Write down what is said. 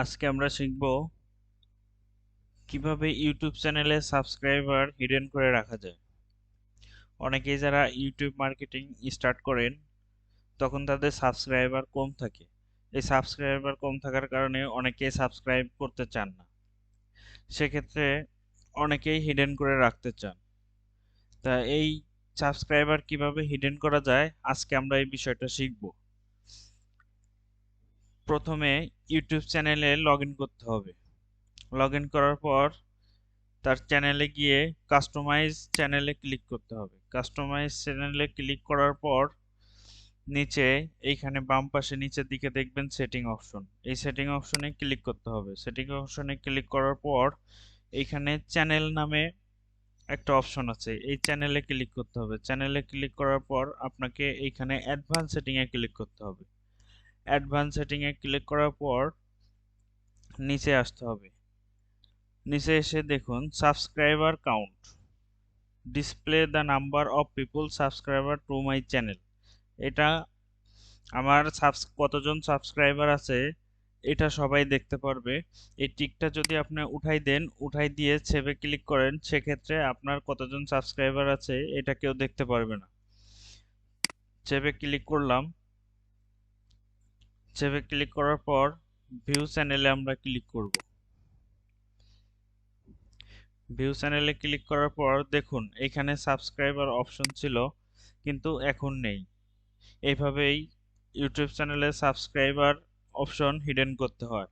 আজকে আমরা শিখব কিভাবে ইউটিউব চ্যানেলে সাবস্ক্রাইবার হিডেন করে রাখা যায়। অনেকেই যারা ইউটিউব মার্কেটিং স্টার্ট করেন তখন তাদের সাবস্ক্রাইবার কম থাকে। এই সাবস্ক্রাইবার কম থাকার কারণে অনেকেই সাবস্ক্রাইব করতে চান না। সেক্ষেত্রে অনেকেই হিডেন করে রাখতে চান। তা এই সাবস্ক্রাইবার কিভাবে হিডেন করা যায় আজকে আমরা এই বিষয়টা শিখব। প্রথমে ইউটিউব চ্যানেলে লগ ইন করতে হবে। লগ ইন করার পর তার চ্যানেলে গিয়ে কাস্টমাইজ চ্যানেলে ক্লিক করতে হবে। কাস্টমাইজ চ্যানেলে ক্লিক করার পর নিচে এইখানে বাম পাশে নিচের দিকে দেখবেন সেটিং অপশন। এই সেটিং অপশনে ক্লিক করতে হবে। সেটিং অপশনে ক্লিক করার পর এইখানে চ্যানেল নামে একটা অপশন আছে, এই চ্যানেলে ক্লিক করতে হবে। চ্যানেলে ক্লিক করার পর আপনাকে এইখানে অ্যাডভান্স সেটিং এ ক্লিক করতে হবে। অ্যাডভান্স সেটিং এ ক্লিক করার পর নিচে আসতে হবে। নিচে এসে দেখুন subscriber count, display the number of people subscriber to my channel. এটা আমার কতজন সাবস্ক্রাইবার আছে এটা সবাই দেখতে পারবে। এই টিকটা যদি আপনি উঠাই দেন, উঠাই দিয়ে সেভে ক্লিক করেন, সেক্ষেত্রে আপনার কতজন সাবস্ক্রাইবার আছে এটা কেউ দেখতে পারবে না। সেভে ক্লিক করলাম। সেভে ক্লিক করার পর ভিউ চ্যানেলে আমরা ক্লিক করব। ভিউ চ্যানেলে ক্লিক করার পর দেখুন এখানে সাবস্ক্রাইবার অপশন ছিল কিন্তু এখন নেই। এইভাবেই ইউটিউব চ্যানেলে সাবস্ক্রাইবার অপশন হিডেন করতে হয়।